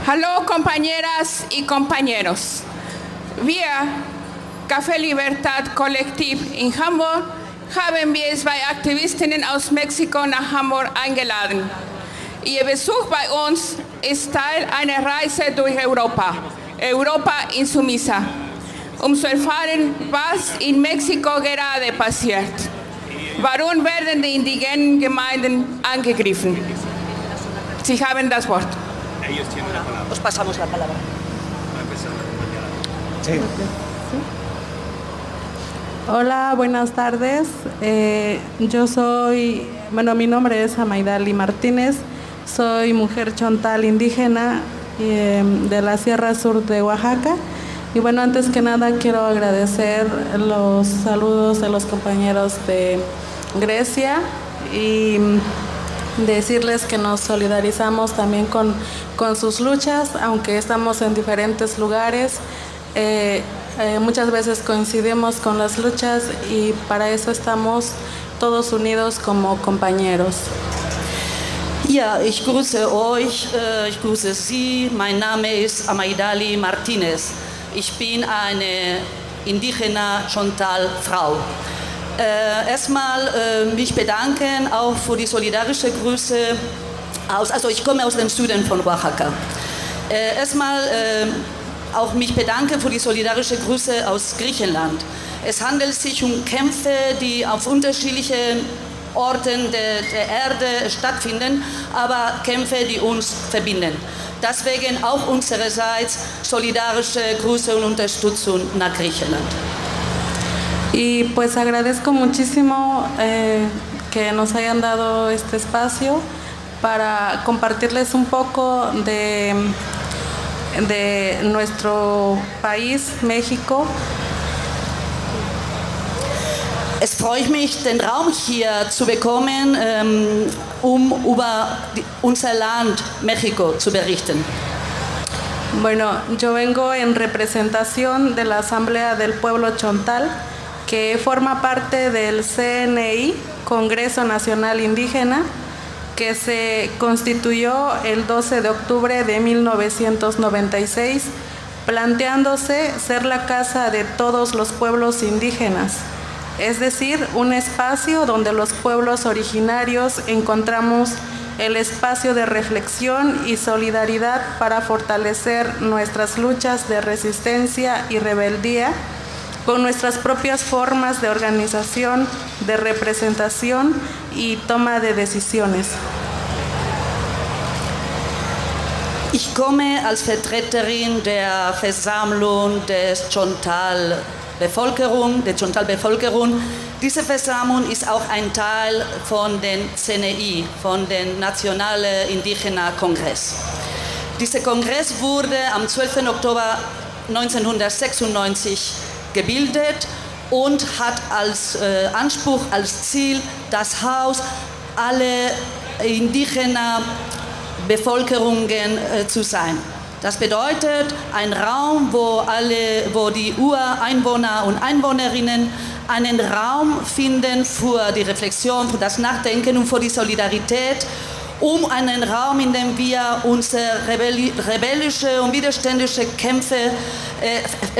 Hallo compañeras y compañeros. Wir, Café Libertad Kollektiv in Hamburg, haben wir zwei Aktivistinnen aus Mexiko nach Hamburg eingeladen. Ihr Besuch bei uns ist Teil einer Reise durch Europa, Europa insumisa, zu erfahren, was in Mexiko gerade passiert. Warum werden die indigenen Gemeinden angegriffen? Sie haben das Wort. Ellos tienen la palabra. Os pasamos la palabra. Para empezar la compañera. Sí. Hola, buenas tardes. Mi nombre es Amaidali Martínez, soy mujer chontal indígena de la Sierra Sur de Oaxaca. Y bueno, antes que nada quiero agradecer los saludos de los compañeros de Grecia y decirles que nos solidarizamos también con sus luchas, aunque estamos en diferentes lugares. Muchas veces coincidimos con las luchas y para eso estamos todos unidos como compañeros. Ja, ich grüße euch, ich grüße Sie. Mein Name ist Amaidali Martínez. Ich bin eine indigene Chontal-Frau. Erstmal mich bedanken auch für die solidarische Grüße also ich komme aus dem Süden von Oaxaca. Erstmal auch mich bedanken für die solidarische Grüße aus Griechenland. Es handelt sich um Kämpfe, die auf unterschiedlichen Orten der Erde stattfinden, aber Kämpfe, die uns verbinden. Deswegen auch unsererseits solidarische Grüße und Unterstützung nach Griechenland. Y pues agradezco muchísimo que nos hayan dado este espacio para compartirles un poco de nuestro país, México. Es freut mich, den Raum hier zu bekommen, über unser Land, México, zu berichten. Bueno, yo vengo en representación de la Asamblea del Pueblo Chontal, que forma parte del CNI, Congreso Nacional Indígena, que se constituyó el 12 de octubre de 1996, planteándose ser la casa de todos los pueblos indígenas, es decir, un espacio donde los pueblos originarios encontramos el espacio de reflexión y solidaridad para fortalecer nuestras luchas de resistencia y rebeldía con nuestras propias formas de organización, de representación y toma de decisiones. Ich komme als Vertreterin der Versammlung der Chontal-Bevölkerung. Diese Versammlung ist auch ein Teil von den CNI, von dem Nationalen Indigena Kongress. Dieser Kongress wurde am 12. Oktober 1996 gebildet und hat als Anspruch, als Ziel, das Haus aller indigener Bevölkerungen zu sein. Das bedeutet ein Raum, wo die Ureinwohner und Einwohnerinnen einen Raum finden für die Reflexion, für das Nachdenken und für die Solidarität, einen Raum, in dem wir unsere rebellische und widerständische Kämpfe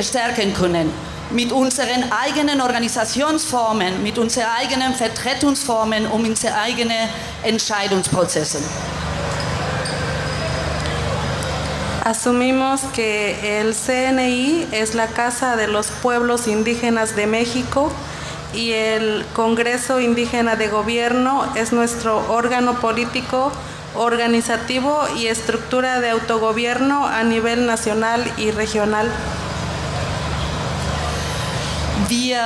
stärken können. Mit unseren eigenen Organisationsformen, mit unseren eigenen Vertretungsformen und unseren eigenen Entscheidungsprozessen. Asumimos que el CNI es la Casa de los Pueblos Indígenas de México y el Congreso Indígena de Gobierno es nuestro órgano político, organizativo y estructura de autogobierno a nivel nacional y regional. Wir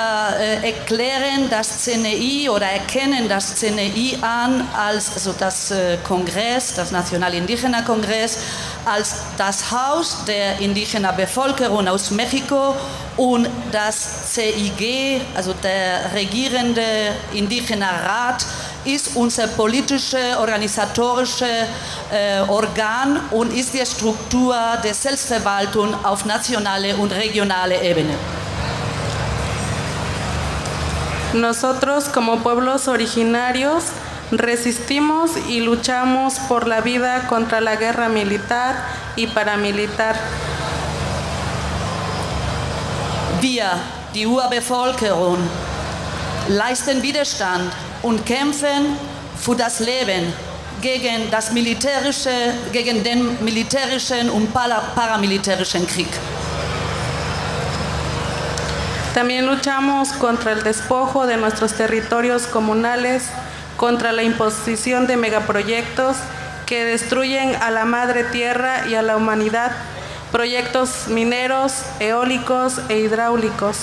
erklären das CNI oder erkennen das CNI an als das Kongress, das National Indigener Kongress, als das Haus der indigenen Bevölkerung aus Mexiko und das CIG, also der regierende Indigener Rat, ist unser politisches, organisatorisches Organ und ist die Struktur der Selbstverwaltung auf nationaler und regionaler Ebene. Nosotros como pueblos originarios Resistimos y luchamos por la vida contra la guerra militar y paramilitar. Wir, die Urbevölkerung, leisten Widerstand und kämpfen für das Leben gegen den militärischen und paramilitärischen Krieg. También luchamos contra el despojo de nuestros territorios comunales, contra la imposición de megaproyectos que destruyen a la madre tierra y a la humanidad, proyectos mineros, eólicos e hidráulicos,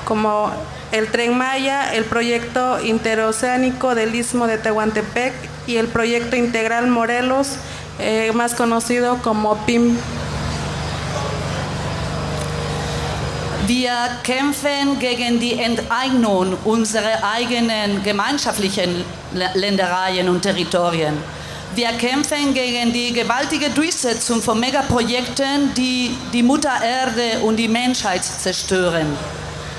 como el Tren Maya, el proyecto interoceánico del Istmo de Tehuantepec y el proyecto integral Morelos, más conocido como PIM. Wir kämpfen gegen die Enteignung unserer eigenen gemeinschaftlichen Ländereien und Territorien. Wir kämpfen gegen die gewaltige Durchsetzung von Megaprojekten, die die Mutter Erde und die Menschheit zerstören.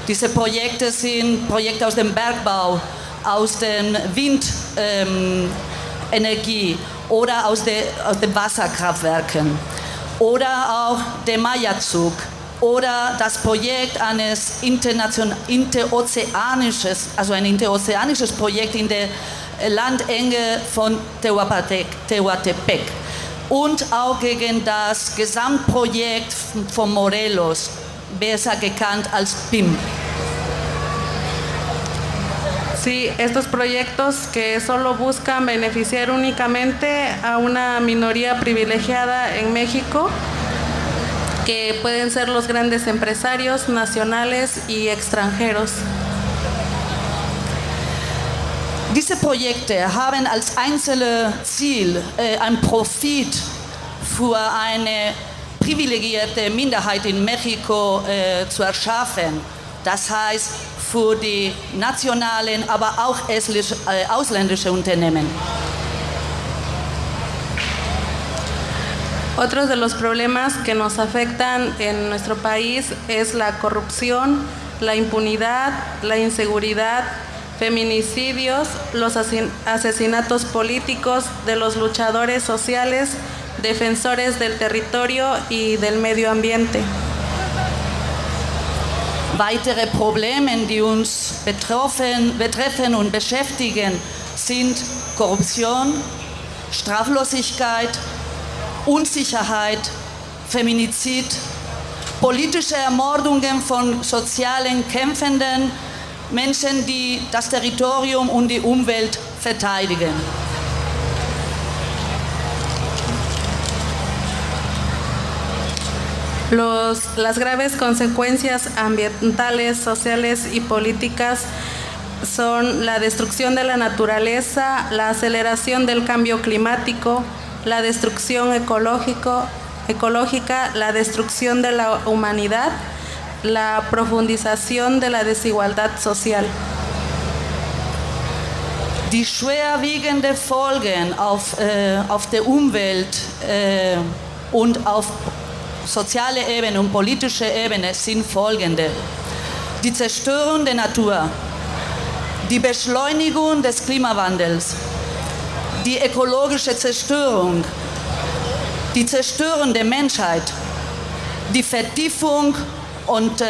Diese Projekte sind Projekte aus dem Bergbau, aus der Windenergie oder aus den Wasserkraftwerken oder auch der Maya-Zug. Oder das Projekt eines interozeanisches Projekt in der Landenge von Tehuantepec und auch gegen das Gesamtprojekt von Morelos, besser gekannt als PIM. Sí, estos proyectos que solo buscan beneficiar únicamente a una minoría privilegiada en México, que pueden ser los grandes empresarios nacionales y extranjeros. Diese Projekte haben als einzelnes Ziel ein Profit für eine privilegierte Minderheit in Mexiko zu erschaffen. Das heißt für die nationalen, aber auch ausländische Unternehmen. Otros de los problemas que nos afectan en nuestro país es la corrupción, la impunidad, la inseguridad, feminicidios, los asesinatos políticos de los luchadores sociales, defensores del territorio y del medio ambiente. Weitere Probleme, die uns betreffen und beschäftigen, sind Korruption, Straflosigkeit, Unsicherheit, Feminizid, politische Ermordungen von sozialen kämpfenden Menschen, die das Territorium und die Umwelt verteidigen. Las graves consecuencias ambientales, sociales y políticas son la destrucción de la naturaleza, la aceleración del cambio climático, la destrucción ecológica, la destrucción de la humanidad, la profundización de la desigualdad social. Die schwerwiegenden Folgen auf der Umwelt und auf sozialer Ebene und politischer Ebene sind folgende: die Zerstörung der Natur, die Beschleunigung des Klimawandels, die ökologische Zerstörung, die Zerstörung der Menschheit, die Vertiefung und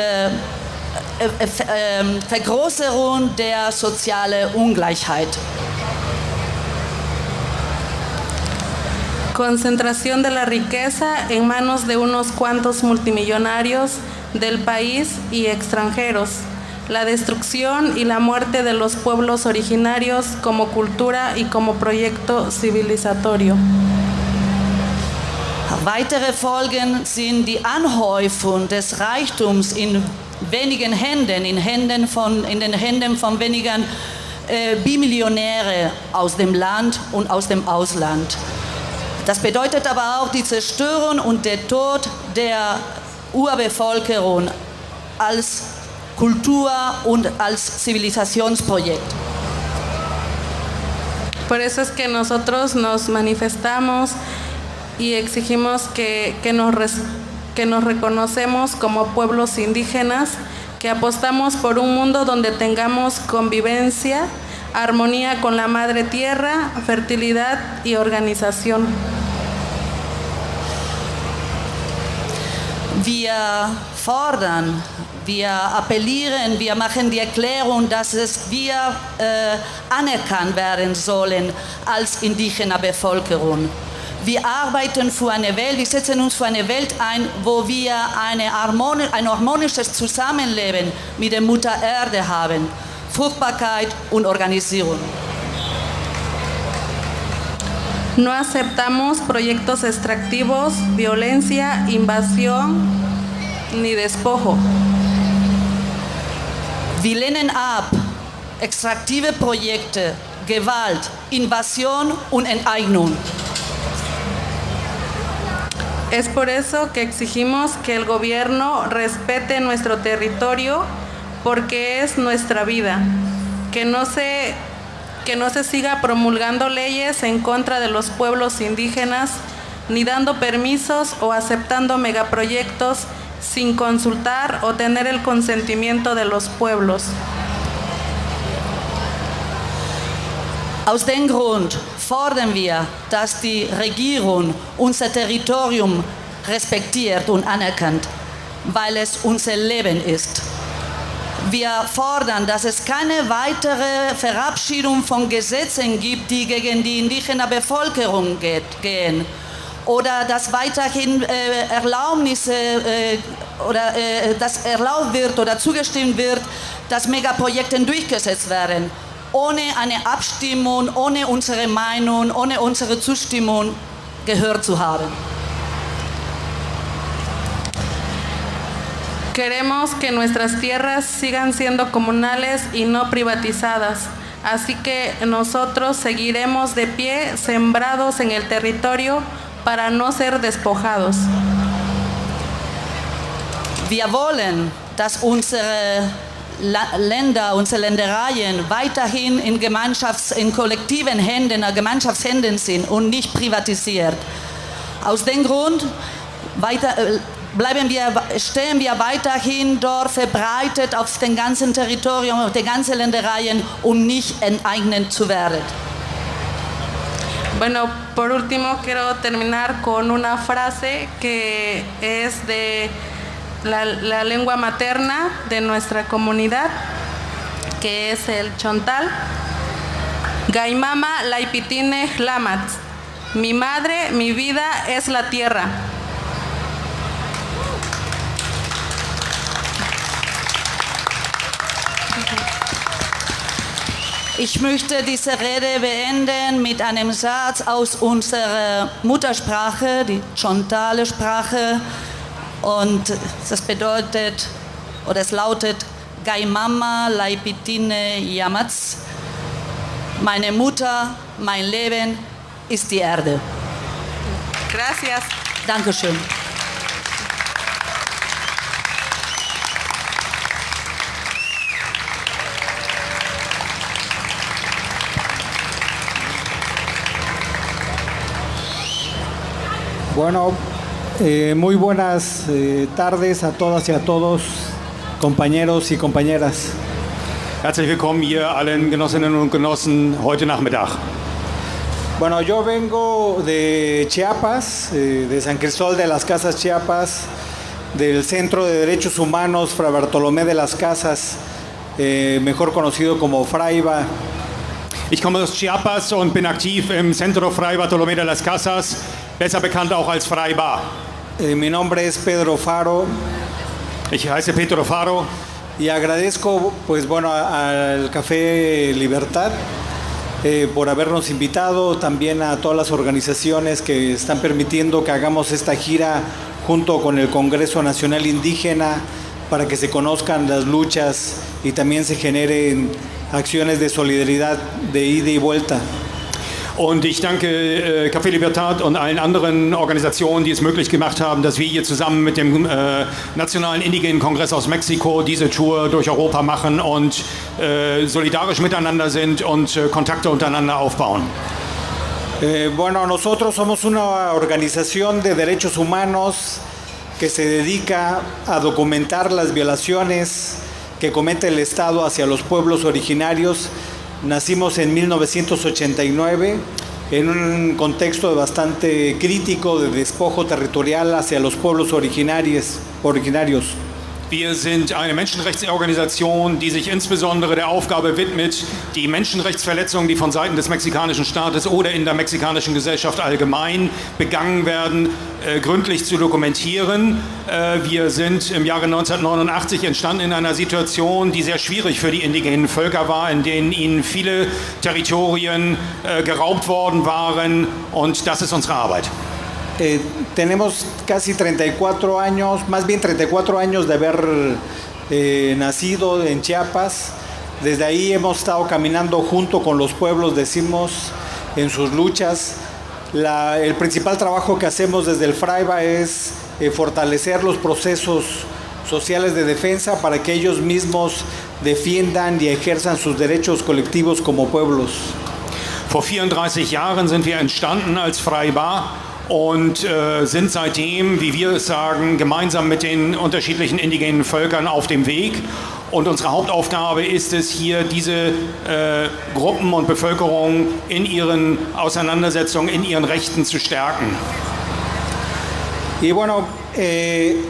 Vergrößerung der sozialen Ungleichheit. Concentración de la riqueza en manos de unos cuantos multimillonarios del país y extranjeros. La destrucción y la muerte de los pueblos originarios como cultura y como proyecto civilizatorio. Weitere Folgen sind die Anhäufung des Reichtums in wenigen Händen, in den Händen von wenigen Bimillionäre aus dem Land und aus dem Ausland. Das bedeutet aber auch die Zerstörung und der Tod der Urbevölkerung als Kultur und als Zivilisationsprojekt. Por eso es que nosotros nos manifestamos y exigimos que nos reconocemos como pueblos indígenas, que apostamos por un mundo donde tengamos convivencia, armonía con la madre tierra, fertilidad y organización. Wir fordern, wir appellieren, wir machen die Erklärung, dass wir anerkannt werden sollen als indigene Bevölkerung. Wir arbeiten für eine Welt, wir setzen uns für eine Welt ein, wo wir ein harmonisches Zusammenleben mit der Mutter Erde haben, Fruchtbarkeit und Organisierung. No aceptamos proyectos extractivos, violencia, invasión ni despojo. Wir lehnen ab extraktive Projekte, Gewalt, Invasion und Enteignung. Es por eso que exigimos que el gobierno respete nuestro territorio porque es nuestra vida, que no se siga promulgando leyes en contra de los pueblos indígenas, ni dando permisos o aceptando megaproyectos sin consultar o tener el consentimiento de los pueblos. Aus dem Grund fordern wir, dass die Regierung unser Territorium respektiert und anerkennt, weil es unser Leben ist. Wir fordern, dass es keine weitere Verabschiedung von Gesetzen gibt, die gegen die indigene Bevölkerung gehen. Oder dass weiterhin dass erlaubt wird oder zugestimmt wird, dass Megaprojekte durchgesetzt werden, ohne eine Abstimmung, ohne unsere Meinung, ohne unsere Zustimmung gehört zu haben. Queremos que nuestras tierras sigan siendo comunales y no privatizadas, así que nosotros seguiremos de pie, sembrados en el territorio para no ser despojados. Wir wollen, dass unsere Länder, unsere Ländereien weiterhin in kollektiven Händen, Gemeinschaftshänden sind und nicht privatisiert. Aus dem Grund stehen wir weiterhin dort verbreitet auf dem ganzen Territorium, auf den ganzen Ländereien, um nicht enteignet zu werden. Bueno, por último quiero terminar con una frase que es de la lengua materna de nuestra comunidad, que es el chontal. Gaimama laipitine hlamat. Mi madre, mi vida es la tierra. Ich möchte diese Rede beenden mit einem Satz aus unserer Muttersprache, die chontale Sprache. Und das bedeutet, oder es lautet, Gaimama laipitine yamats. Meine Mutter, mein Leben ist die Erde. Gracias. Dankeschön. Bueno, muy buenas tardes a todas y a todos, compañeros y compañeras. Herzlich willkommen hier allen Genossinnen und Genossen heute Nachmittag. Bueno, yo vengo de Chiapas, de San Cristóbal de las Casas, Chiapas, del Centro de Derechos Humanos Fray Bartolomé de las Casas, mejor conocido como Fraiba. Ich komme aus Chiapas und bin aktiv im Centro Fray Bartolomé de las Casas, besser bekannt auch als Fraiba. Mi nombre es Pedro Faro. Ich heiße Pedro Faro. Y agradezco, pues bueno, al Café Libertad por habernos invitado, también a todas las organizaciones que están permitiendo que hagamos esta gira junto con el Congreso Nacional Indígena para que se conozcan las luchas y también se generen acciones de solidaridad de ida y vuelta. Und ich danke Café Libertad und allen anderen Organisationen, die es möglich gemacht haben, dass wir hier zusammen mit dem Nationalen Indigenen Kongress aus Mexiko diese Tour durch Europa machen und solidarisch miteinander sind und Kontakte untereinander aufbauen. Bueno, nosotros somos una organización de derechos humanos que se dedica a documentar las violaciones que comete el Estado hacia los pueblos originarios nacimos en 1989 en un contexto bastante crítico de despojo territorial hacia los pueblos originarios. Wir sind eine Menschenrechtsorganisation, die sich insbesondere der Aufgabe widmet, die Menschenrechtsverletzungen, die von Seiten des mexikanischen Staates oder in der mexikanischen Gesellschaft allgemein begangen werden, gründlich zu dokumentieren. Wir sind im Jahre 1989 entstanden in einer Situation, die sehr schwierig für die indigenen Völker war, in denen ihnen viele Territorien geraubt worden waren, und das ist unsere Arbeit. Tenemos casi 34 años, más bien 34 años de haber nacido en Chiapas. Desde ahí hemos estado caminando junto con los pueblos, decimos, en sus luchas. El principal trabajo que hacemos desde el FRAIBA es fortalecer los procesos sociales de defensa para que ellos mismos defiendan y ejerzan sus derechos colectivos como pueblos. Vor 34 Jahren sind wir entstanden als FRAIBA und sind seitdem, wie wir es sagen, gemeinsam mit den unterschiedlichen indigenen Völkern auf dem Weg. Und unsere Hauptaufgabe ist es, hier diese Gruppen und Bevölkerung in ihren Auseinandersetzungen, in ihren Rechten zu stärken. Y bueno,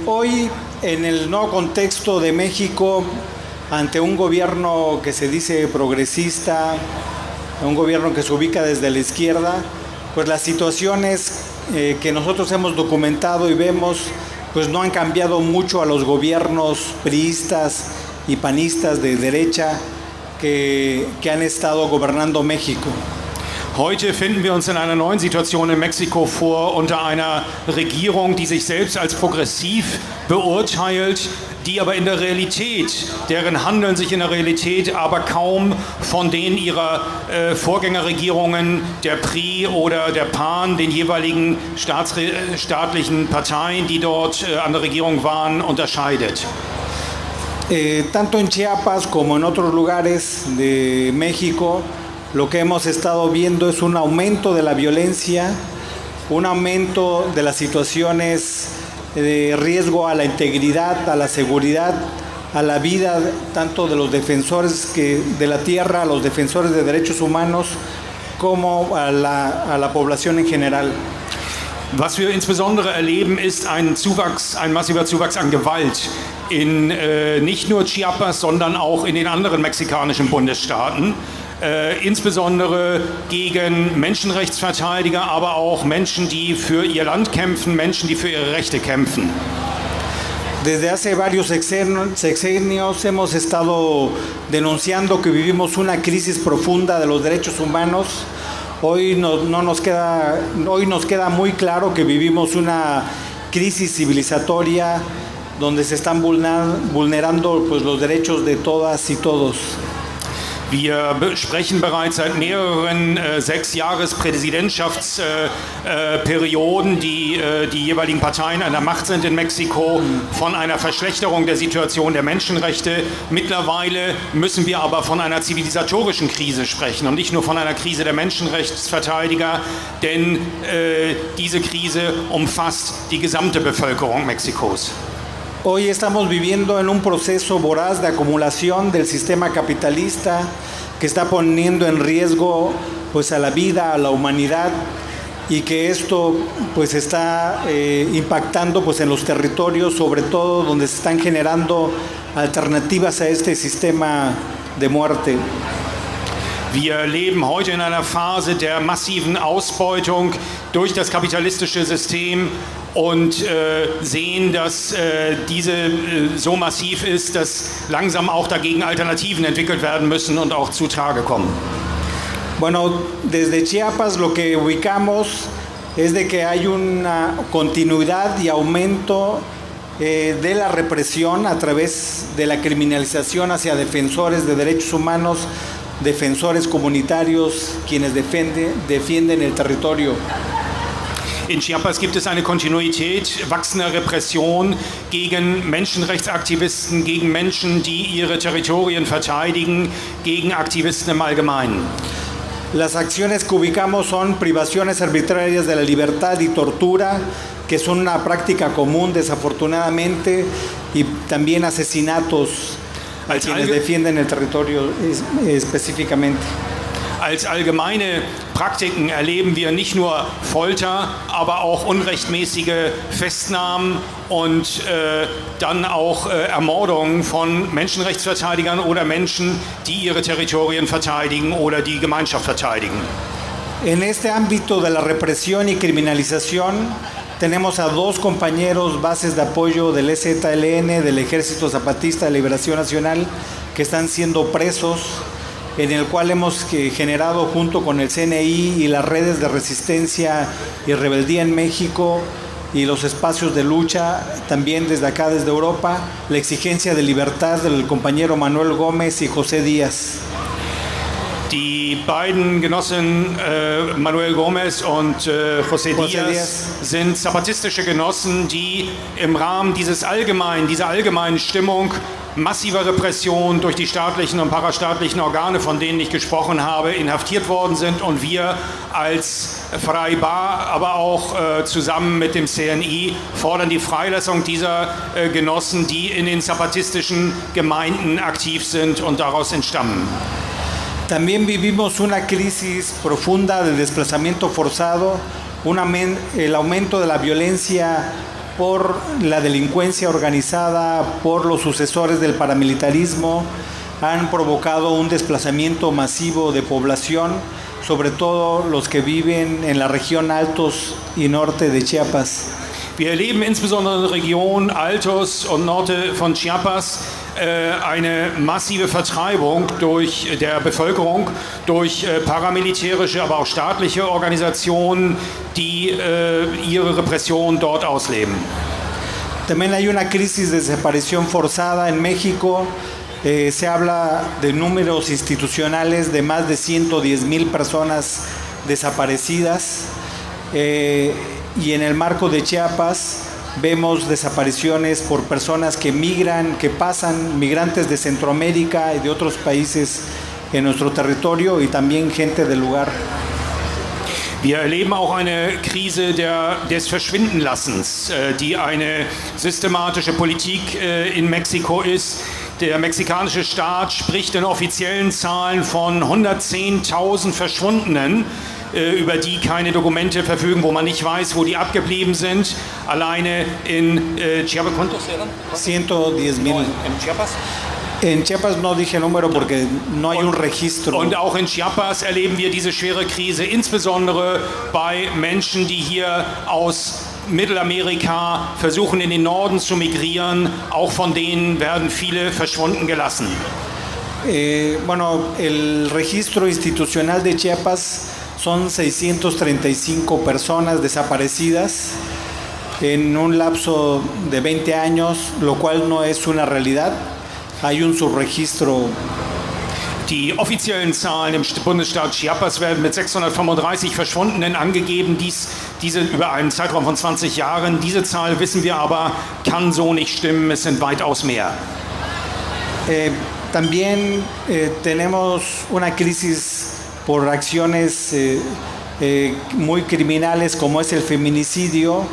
hoy en el nuevo contexto de México, ante un gobierno que se dice progresista, un gobierno que se ubica desde la izquierda, pues las situaciones que nosotros hemos documentado y vemos, pues no han cambiado mucho a los gobiernos priistas y panistas de derecha que han estado gobernando México. Heute finden wir uns in einer neuen Situation in Mexiko vor, unter einer Regierung, die sich selbst als progressiv beurteilt, die aber in der Realität, deren Handeln sich in der Realität aber kaum von denen ihrer Vorgängerregierungen, der PRI oder der PAN, den jeweiligen staatlichen Parteien, die dort an der Regierung waren, unterscheidet. Tanto en Chiapas como en otros lugares de México, lo que hemos estado viendo es un aumento de la violencia, un aumento de las situaciones de riesgo a la integridad, a la seguridad, a la vida, tanto de los defensores de la tierra, a los defensores de derechos humanos, como a la población en general. Was wir insbesondere erleben, ist ein massiver Zuwachs an Gewalt in nicht nur Chiapas, sondern auch in den anderen mexikanischen Bundesstaaten. Insbesondere gegen Menschenrechtsverteidiger, aber auch Menschen, die für ihr Land kämpfen, Menschen, die für ihre Rechte kämpfen. Desde hace varios sexenios hemos estado denunciando que vivimos una crisis profunda de los derechos humanos. Hoy nos queda muy claro que vivimos una crisis civilizatoria donde se están vulnerando pues, los derechos de todas y todos. Wir sprechen bereits seit mehreren 6 Jahrespräsidentschaftsperioden, die jeweiligen Parteien an der Macht sind in Mexiko, von einer Verschlechterung der Situation der Menschenrechte. Mittlerweile müssen wir aber von einer zivilisatorischen Krise sprechen und nicht nur von einer Krise der Menschenrechtsverteidiger, denn diese Krise umfasst die gesamte Bevölkerung Mexikos. Hoy estamos viviendo en un proceso voraz de acumulación del sistema capitalista que está poniendo en riesgo pues, a la vida, a la humanidad, y que esto pues, está impactando pues, en los territorios, sobre todo donde se están generando alternativas a este sistema de muerte. Wir leben heute in einer Phase der massiven Ausbeutung durch das kapitalistische System und sehen, dass diese so massiv ist, dass langsam auch dagegen Alternativen entwickelt werden müssen und auch zutage kommen. Bueno, desde Chiapas lo que ubicamos es de que hay una continuidad y aumento de la represión a través de la criminalización hacia defensores de derechos humanos, defensores comunitarios, quienes defienden el territorio. In Chiapas gibt es eine Kontinuität wachsender Repression gegen Menschenrechtsaktivisten, gegen Menschen, die ihre Territorien verteidigen, gegen Aktivisten im Allgemeinen. Las acciones que ubicamos son privaciones arbitrarias de la libertad y tortura, que son una práctica común desafortunadamente, y también asesinatos. Als quienes defienden el territorio específicamente. Als allgemeine Praktiken erleben wir nicht nur Folter, aber auch unrechtmäßige Festnahmen und dann auch Ermordungen von Menschenrechtsverteidigern oder Menschen, die ihre Territorien verteidigen oder die Gemeinschaft verteidigen. En este ámbito de la represión y criminalización tenemos a 2 compañeros bases de apoyo del EZLN, del Ejército Zapatista de Liberación Nacional, que están siendo presos, en el cual hemos generado junto con el CNI y las redes de resistencia y rebeldía en México y los espacios de lucha, también desde acá, desde Europa, la exigencia de libertad del compañero Manuel Gómez y José Díaz. Die beiden Genossen Manuel Gómez und José Díaz sind zapatistische Genossen, die im Rahmen dieser allgemeinen Stimmung massiver Repression durch die staatlichen und parastaatlichen Organe, von denen ich gesprochen habe, inhaftiert worden sind und wir als Freibar, aber auch zusammen mit dem CNI fordern die Freilassung dieser Genossen, die in den zapatistischen Gemeinden aktiv sind und daraus entstammen. También vivimos una crisis profunda de desplazamiento forzado, el aumento de la violencia por la delincuencia organizada, por los sucesores del paramilitarismo, han provocado un desplazamiento masivo de población, sobre todo los que viven en la región Altos y Norte de Chiapas. Wir erleben insbesondere in der Region Altos und Norte von Chiapas eine massive Vertreibung der Bevölkerung durch paramilitärische, aber auch staatliche Organisationen, die ihre Repression dort ausleben. También hay una crisis de desaparición forzada en México. Se habla de números institucionales de más de 110,000 personas desaparecidas. Y en el marco de Chiapas vemos desapariciones por personas que migran, que pasan, migrantes de Centroamérica y de otros países en nuestro territorio y también gente del lugar. Wir erleben auch eine Krise des Verschwindenlassens, die eine systematische Politik in Mexiko ist. Der mexikanische Staat spricht in offiziellen Zahlen von 110.000 Verschwundenen, über die keine Dokumente verfügen, wo man nicht weiß, wo die abgeblieben sind. Alleine in Chiapas, ¿cuántos eran? 110,000. ¿En Chiapas? En Chiapas no dije número porque no hay un registro. Und auch in Chiapas erleben wir diese schwere Krise, insbesondere bei Menschen, die hier aus Mittelamerika versuchen, in den Norden zu migrieren. Auch von denen werden viele verschwunden gelassen. Bueno, el registro institucional de Chiapas son 635 personas desaparecidas en un lapso de 20 años, lo cual no es una realidad. Hay un subregistro. Die offiziellen Zahlen im Bundesstaat Chiapas werden mit 635 Verschwundenen angegeben, diese über einen Zeitraum von 20 Jahren. Diese Zahl, wissen wir aber, kann so nicht stimmen, es sind weitaus mehr. También tenemos una crisis por acciones muy criminales como es el feminicidio.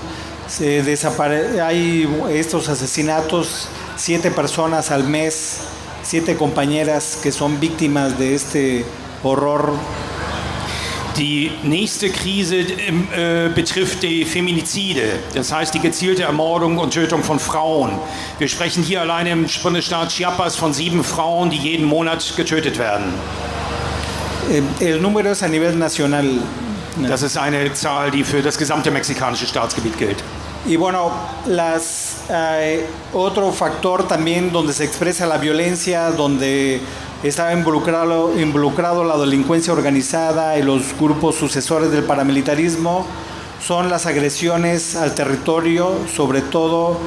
Hay estos asesinatos, 7 personas al mes, 7 compañeras que son víctimas de este horror. Die nächste Krise betrifft die Feminizide, das heißt die gezielte Ermordung und Tötung von Frauen. Wir sprechen hier alleine im Bundesstaat Chiapas von 7 Frauen, die jeden Monat getötet werden. El número es a nivel nacional. Das ist eine Zahl, die für das gesamte mexikanische Staatsgebiet gilt. Y bueno, otro factor también donde se expresa la violencia, donde está involucrado la delincuencia organizada y los grupos sucesores del paramilitarismo, son las agresiones al territorio, sobre todo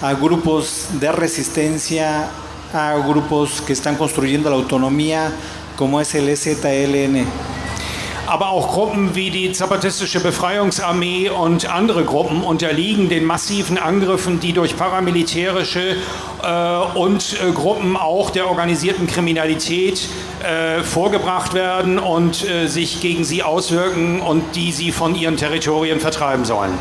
a grupos de resistencia, a grupos que están construyendo la autonomía, como es el EZLN. Aber auch Gruppen wie die Zapatistische Befreiungsarmee und andere Gruppen unterliegen den massiven Angriffen, die durch paramilitärische und Gruppen auch der organisierten Kriminalität vorgebracht werden und sich gegen sie auswirken und die sie von ihren Territorien vertreiben sollen.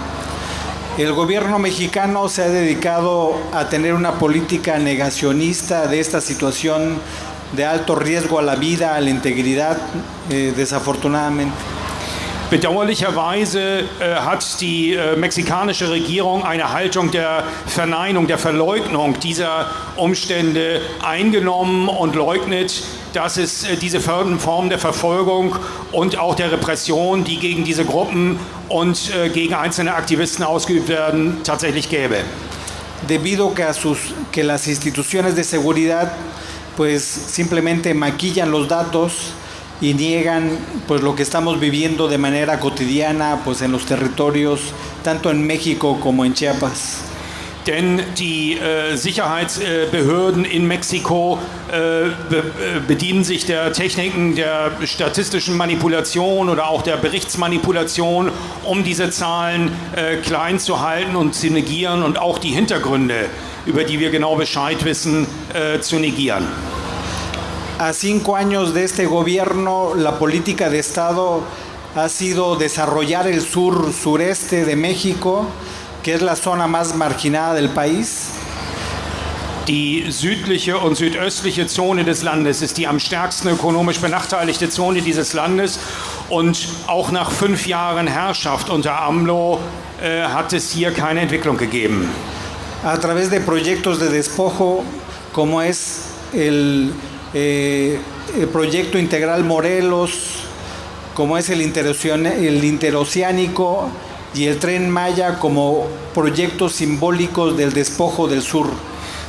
El gobierno mexicano se ha dedicado a tener una política negacionista de esta situación de alto riesgo a la vida, a la integridad, desafortunadamente. Bedauerlicherweise hat die mexikanische Regierung eine Haltung der Verneinung, der Verleugnung dieser Umstände eingenommen und leugnet, dass es diese Form der Verfolgung und auch der Repression, die gegen diese Gruppen und gegen einzelne Aktivisten ausgeübt werden, tatsächlich gäbe. Debido que las instituciones de seguridad pues simplemente maquillan los datos y niegan pues lo que estamos viviendo de manera cotidiana pues en los territorios tanto en México como en Chiapas. Denn die Sicherheitsbehörden in Mexiko bedienen sich der Techniken der statistischen Manipulation oder auch der Berichtsmanipulation, um diese Zahlen klein zu halten und zu negieren und auch die Hintergründe, über die wir genau Bescheid wissen, zu negieren. A 5 años de este gobierno, la política de Estado ha sido desarrollar el sureste de México, que es la zona más marginada del país. Die südliche und südöstliche Zone des Landes ist die am stärksten ökonomisch benachteiligte Zone dieses Landes. Und auch nach 5 Jahren Herrschaft unter AMLO hat es hier keine Entwicklung gegeben. A través de proyectos de despojo, como es el Proyecto Integral Morelos, como es el Interoceánico y el Tren Maya como proyectos simbólicos del despojo del sur.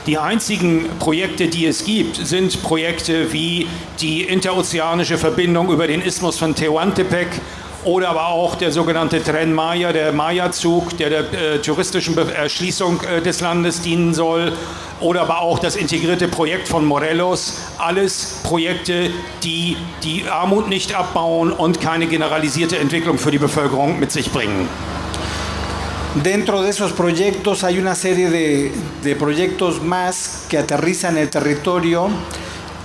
Die einzigen Projekte, die es gibt, sind Projekte wie die interozeanische Verbindung über den Isthmus von Tehuantepec oder aber auch der sogenannte Tren Maya, der Maya-Zug, der touristischen Erschließung des Landes dienen soll, oder aber auch das integrierte Projekt von Morelos. Alles Projekte, die die Armut nicht abbauen und keine generalisierte Entwicklung für die Bevölkerung mit sich bringen. Dentro de esos proyectos hay una serie de proyectos más que aterrizan el territorio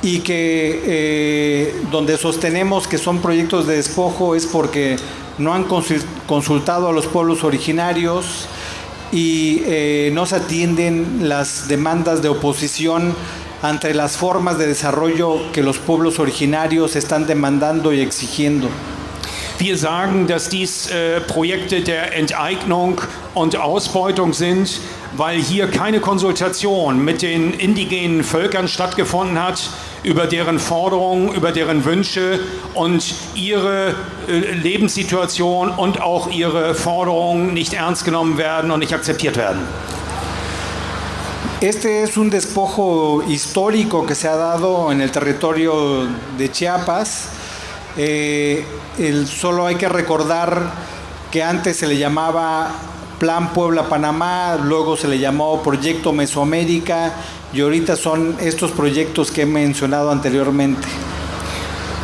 y que donde sostenemos que son proyectos de despojo es porque no han consultado a los pueblos originarios y no se atienden las demandas de oposición ante las formas de desarrollo que los pueblos originarios están demandando y exigiendo. Wir sagen, dass dies Projekte der Enteignung und Ausbeutung sind, weil hier keine Konsultation mit den indigenen Völkern stattgefunden hat, über deren Forderungen, über deren Wünsche und ihre Lebenssituation und auch ihre Forderungen nicht ernst genommen werden und nicht akzeptiert werden. Este es un despojo histórico que se ha dado en el territorio de Chiapas. Solo hay que recordar que antes se le llamaba Plan Puebla-Panamá, luego se le llamó Proyecto Mesoamérica y ahorita son estos proyectos que he mencionado anteriormente.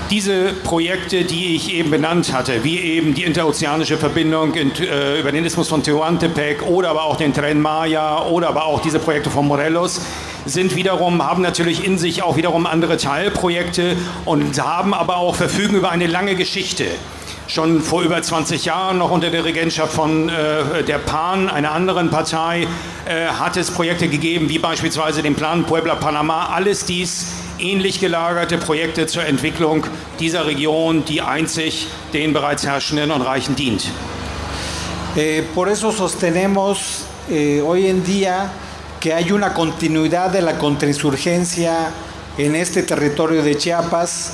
Diese Projekte, die ich eben benannt hatte, wie eben die interozeanische Verbindung über den Isthmus von Tehuantepec oder aber auch den Tren Maya oder aber auch diese Projekte von Morelos, haben natürlich in sich auch wiederum andere Teilprojekte und verfügen über eine lange Geschichte. Schon vor über 20 Jahren, noch unter der Regentschaft von der PAN, einer anderen Partei, hat es Projekte gegeben, wie beispielsweise den Plan Puebla-Panamá. Alles dies ähnlich gelagerte Projekte zur Entwicklung dieser Region, die einzig den bereits Herrschenden und Reichen dient. Por eso sostenemos hoy en día que hay una continuidad de la contrainsurgencia en este territorio de Chiapas.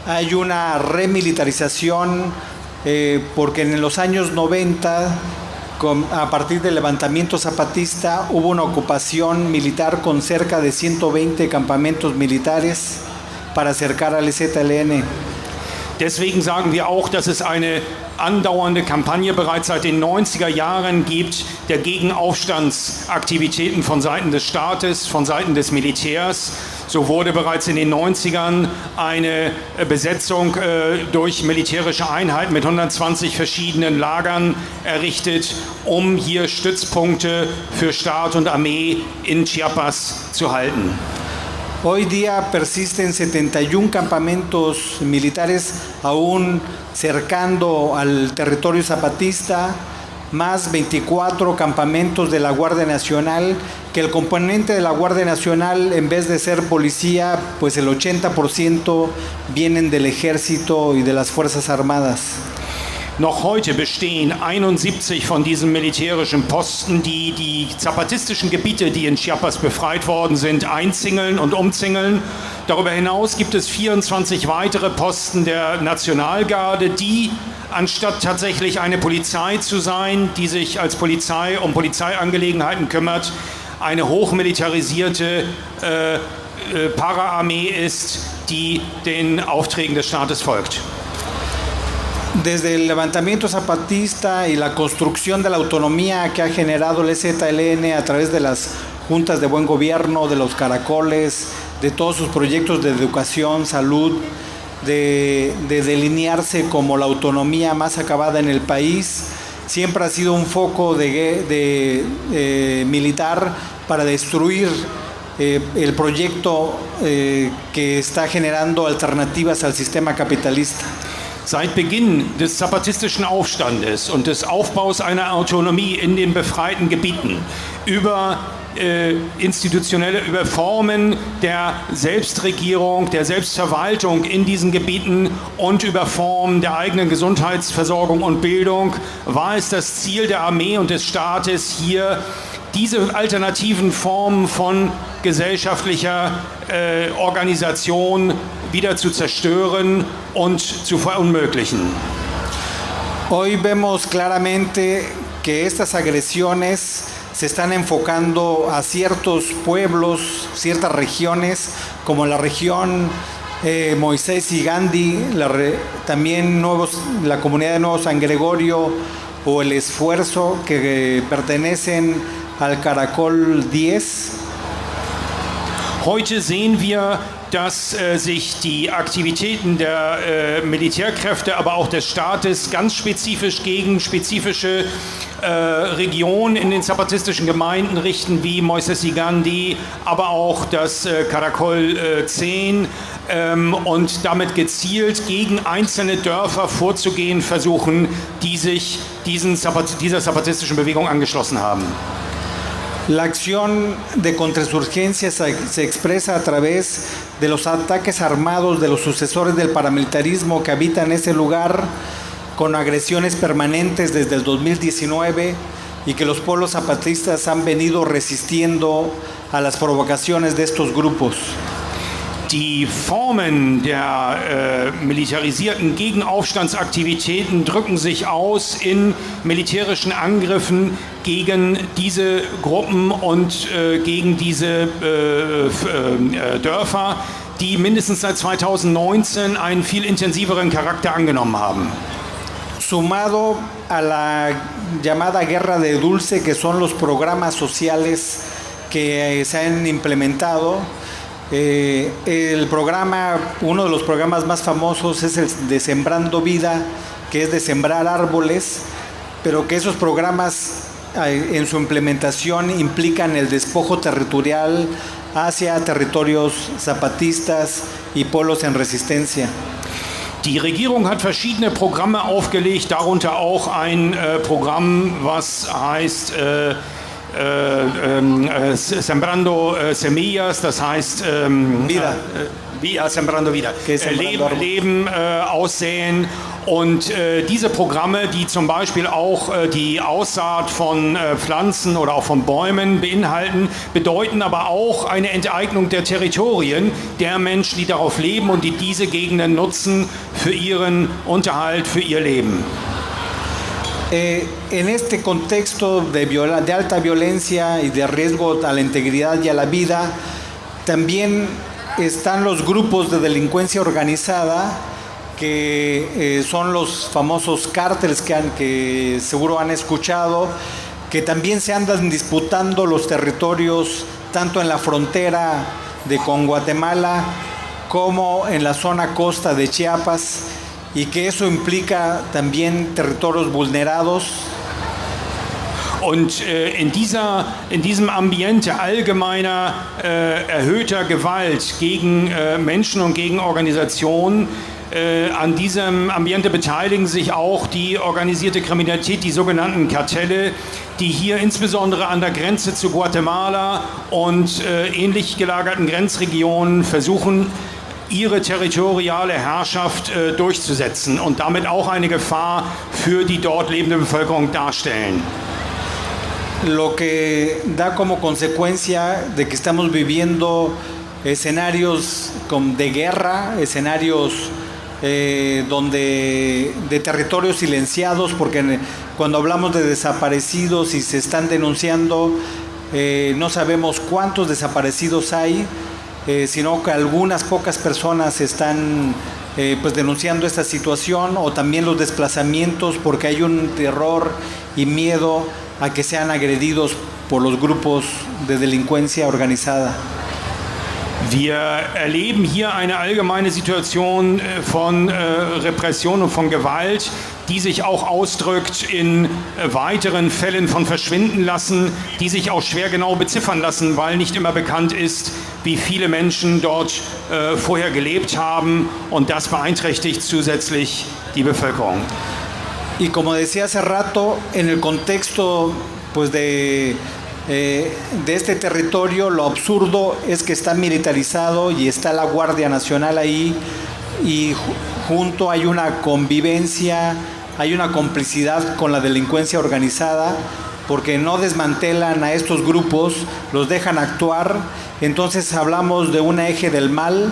Hay una remilitarización porque en los años 90, a partir del levantamiento zapatista, hubo una ocupación militar con cerca de 120 campamentos militares para acercar al ZLN. Deswegen sagen wir auch, dass es eine andauernde Kampagne bereits seit den 90er Jahren gibt, der Gegenaufstandsaktivitäten von Seiten des Staates, von Seiten des Militärs. So wurde bereits in den 90ern eine Besetzung durch militärische Einheiten mit 120 verschiedenen Lagern errichtet, um hier Stützpunkte für Staat und Armee in Chiapas zu halten. Hoy día persisten 71 campamentos militares aún cercando al territorio zapatista más 24 campamentos de la Guardia Nacional, que el componente de la Guardia Nacional, en vez de ser policía, pues el 80% vienen del Ejército y de las Fuerzas Armadas. Noch heute bestehen 71 von diesen militärischen Posten, die die zapatistischen Gebiete, die in Chiapas befreit worden sind, einzingeln und umzingeln. Darüber hinaus gibt es 24 weitere Posten der Nationalgarde, die, anstatt tatsächlich eine Polizei zu sein, die sich als Polizei um Polizeiangelegenheiten kümmert, eine hochmilitarisierte Paraarmee ist, die den Aufträgen des Staates folgt. Desde el levantamiento zapatista y la construcción de la autonomía que ha generado el EZLN a través de las juntas de buen gobierno, de los caracoles, de todos sus proyectos de educación, salud, de delinearse como la autonomía más acabada en el país, siempre ha sido un foco militar para destruir el proyecto que está generando alternativas al sistema capitalista. Seit Beginn des zapatistischen Aufstandes und des Aufbaus einer Autonomie in den befreiten Gebieten über institutionelle Formen der Selbstregierung, der Selbstverwaltung in diesen Gebieten und über Formen der eigenen Gesundheitsversorgung und Bildung war es das Ziel der Armee und des Staates, hier diese alternativen Formen von gesellschaftlicher Organisation wieder zu zerstören und zu verunmöglichen. Hoy vemos claramente que estas agresiones se están enfocando a ciertos pueblos, ciertas regiones, como la región Moisés y Gandhi, también la comunidad de Nuevo San Gregorio o el Esfuerzo, que pertenecen al Caracol 10. Heute sehen wir, dass sich die Aktivitäten der Militärkräfte, aber auch des Staates ganz spezifisch gegen spezifische Regionen in den zapatistischen Gemeinden richten, wie Moisés y Gandhi, aber auch das Caracol 10 und damit gezielt gegen einzelne Dörfer vorzugehen versuchen, die sich dieser zapatistischen Bewegung angeschlossen haben. La acción de contrainsurgencia se expresa a través de los ataques armados de los sucesores del paramilitarismo que habitan ese lugar, con agresiones permanentes desde el 2019 y que los pueblos zapatistas han venido resistiendo a las provocaciones de estos grupos. Die Formen der militarisierten Gegenaufstandsaktivitäten drücken sich aus in militärischen Angriffen gegen diese Gruppen und gegen diese Dörfer, die mindestens seit 2019 einen viel intensiveren Charakter angenommen haben. Sumado a la llamada Guerra de Dulce, que son los programas sociales que se han implementado, el programa, uno de los programas más famosos es el de Sembrando Vida, que es de sembrar árboles, pero que esos programas en su implementación implican el despojo territorial hacia territorios zapatistas y pueblos en resistencia. Die Regierung hat verschiedene Programme aufgelegt, darunter auch ein Programm, was heißt Sembrando Semillas, das heißt Sembrando Vida, Leben aussäen. Und diese Programme, die zum Beispiel auch die Aussaat von Pflanzen oder auch von Bäumen beinhalten, bedeuten aber auch eine Enteignung der Territorien der Menschen, die darauf leben und die diese Gegenden nutzen für ihren Unterhalt, für ihr Leben. En este contexto de alta violencia y de riesgo a la integridad y a la vida, también están los grupos de delincuencia organizada, que son los famosos cárteles que seguro han escuchado, que también se andan disputando los territorios tanto en la frontera con Guatemala como en la zona costa de Chiapas, y que eso implica también territorios vulnerados. Und in diesem Ambiente allgemeiner erhöhter Gewalt gegen Menschen und gegen Organisationen An diesem Ambiente beteiligen sich auch die organisierte Kriminalität, die sogenannten Kartelle, die hier insbesondere an der Grenze zu Guatemala und ähnlich gelagerten Grenzregionen versuchen, ihre territoriale Herrschaft durchzusetzen und damit auch eine Gefahr für die dort lebende Bevölkerung darstellen. Lo que da como consecuencia de que estamos viviendo escenarios de guerra, escenarios donde de territorios silenciados, porque cuando hablamos de desaparecidos y se están denunciando, no sabemos cuántos desaparecidos hay, sino que algunas pocas personas están pues denunciando esta situación, o también los desplazamientos, porque hay un terror y miedo a que sean agredidos por los grupos de delincuencia organizada. Wir erleben hier eine allgemeine Situation von Repression und von Gewalt, die sich auch ausdrückt in weiteren Fällen von Verschwindenlassen, die sich auch schwer genau beziffern lassen, weil nicht immer bekannt ist, wie viele Menschen dort vorher gelebt haben, und das beeinträchtigt zusätzlich die Bevölkerung. Y como decía hace rato, en el contexto pues de este territorio, lo absurdo es que está militarizado y está la Guardia Nacional ahí, y junto hay una convivencia, hay una complicidad con la delincuencia organizada, porque no desmantelan a estos grupos, los dejan actuar. Entonces hablamos de un eje del mal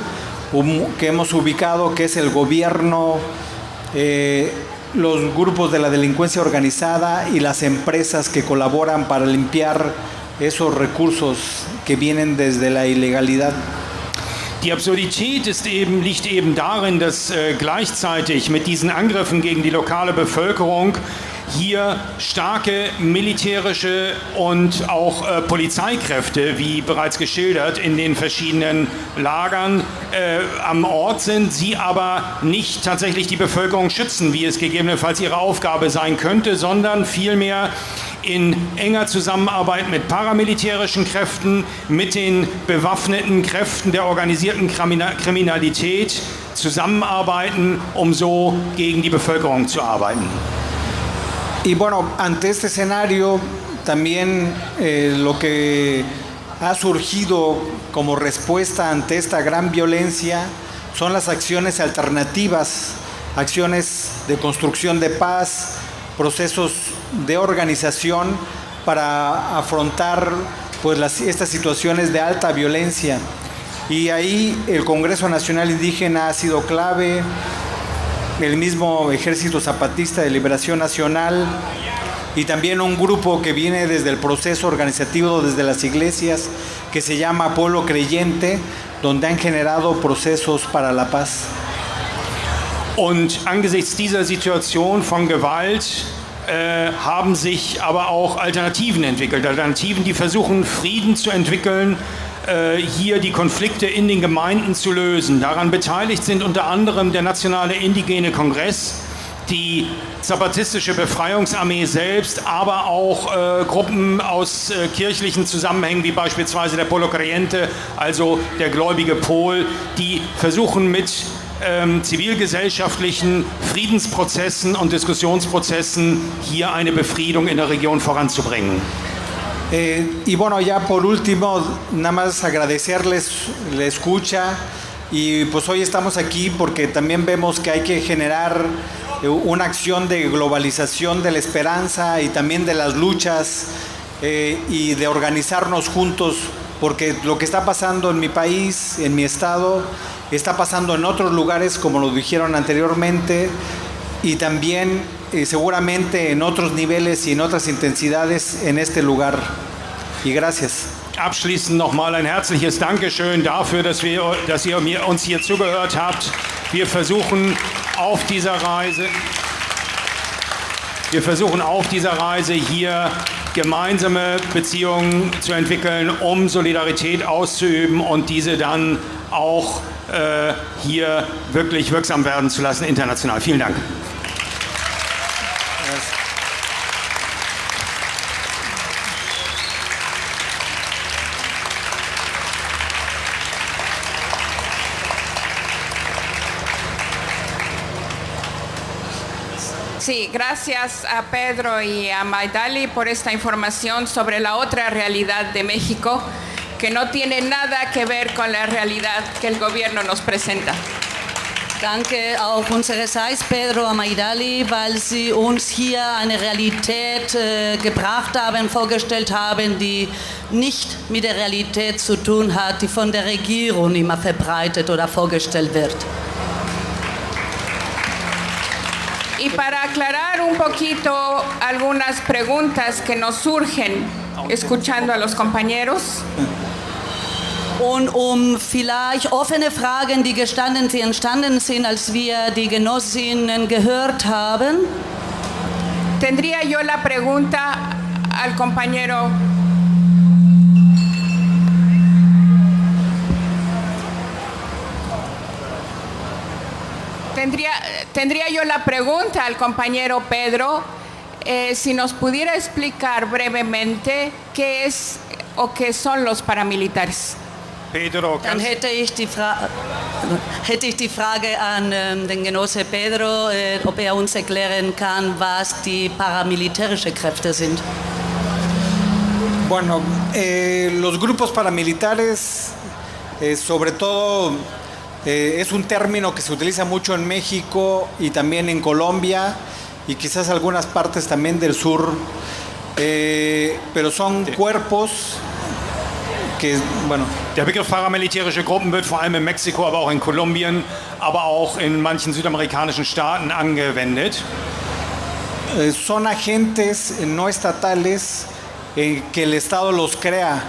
que hemos ubicado, que es el gobierno, los grupos de la delincuencia organizada y las empresas que colaboran para limpiar esos recursos que vienen desde la ilegalidad. Die Absurdität liegt eben darin, dass gleichzeitig mit diesen Angriffen gegen die lokale Bevölkerung hier starke militärische und auch Polizeikräfte, wie bereits geschildert, in den verschiedenen Lagern am Ort sind, sie aber nicht tatsächlich die Bevölkerung schützen, wie es gegebenenfalls ihre Aufgabe sein könnte, sondern vielmehr in enger Zusammenarbeit mit paramilitärischen Kräften, mit den bewaffneten Kräften der organisierten Kriminalität zusammenarbeiten, um so gegen die Bevölkerung zu arbeiten. Y bueno, ante este escenario también lo que ha surgido como respuesta ante esta gran violencia son las acciones alternativas, acciones de construcción de paz, procesos de organización para afrontar pues estas situaciones de alta violencia. Y ahí el Congreso Nacional Indígena ha sido clave, el mismo Ejército Zapatista de Liberación Nacional, y también un grupo que viene desde el proceso organizativo, desde las iglesias, que se llama Pueblo Creyente, donde han generado procesos para la paz. Und angesichts dieser Situation von Gewalt haben sich aber auch Alternativen entwickelt. Alternativen, die versuchen, Frieden zu entwickeln, hier die Konflikte in den Gemeinden zu lösen. Daran beteiligt sind unter anderem der Nationale Indigene Kongress, die Zapatistische Befreiungsarmee selbst, aber auch Gruppen aus kirchlichen Zusammenhängen, wie beispielsweise der Pueblo Creyente, also der gläubige Pol, die versuchen mit zivilgesellschaftlichen Friedensprozessen und Diskussionsprozessen hier eine Befriedung in der Region voranzubringen. Y bueno, ya por último, nada más agradecerles la escucha, y pues hoy estamos aquí porque también vemos que hay que generar una acción de globalización de la esperanza y también de las luchas, y de organizarnos juntos, porque lo que está pasando en mi país, en mi estado, está pasando en otros lugares, como lo dijeron anteriormente, y también seguramente en otros niveles y en otras intensidades en este lugar. Y gracias. Abschließend nochmal ein herzliches Dankeschön dafür, dass ihr uns hier zugehört habt. Wir versuchen auf dieser Reise hier gemeinsame Beziehungen zu entwickeln, um Solidarität auszuüben und diese dann auch hier wirklich wirksam werden zu lassen, international. Vielen Dank. Sí, gracias a Pedro y a Maidali por esta información sobre la otra realidad de México, que no tiene nada que ver con la realidad que el gobierno nos presenta. Danke auch unsererseits, Pedro Amaidali, weil Sie uns hier eine Realität gebracht haben, vorgestellt haben, die nicht mit der Realität zu tun hat, die von der Regierung immer verbreitet oder vorgestellt wird. Y para aclarar un poquito algunas preguntas que nos surgen escuchando a los compañeros, Und vielleicht offene Fragen, die entstanden sind, als wir die Genossinnen gehört haben, tendría yo la pregunta al compañero Tendría yo la pregunta al compañero Pedro, si nos pudiera explicar brevemente qué es o qué son los paramilitares. Pedro, dann hätte ich die Frage an den Genosse Pedro, ob uns erklären kann, was die paramilitärischen Kräfte sind. Bueno, los grupos paramilitares, sobre todo, es un término que se utiliza mucho en México y también en Colombia y quizás algunas partes también del sur, pero son cuerpos que, bueno. Der Begriff paramilitärische Gruppen wird vor allem in Mexiko, aber auch in Kolumbien, aber auch in manchen südamerikanischen Staaten angewendet. Son agentes no estatales que el Estado los crea,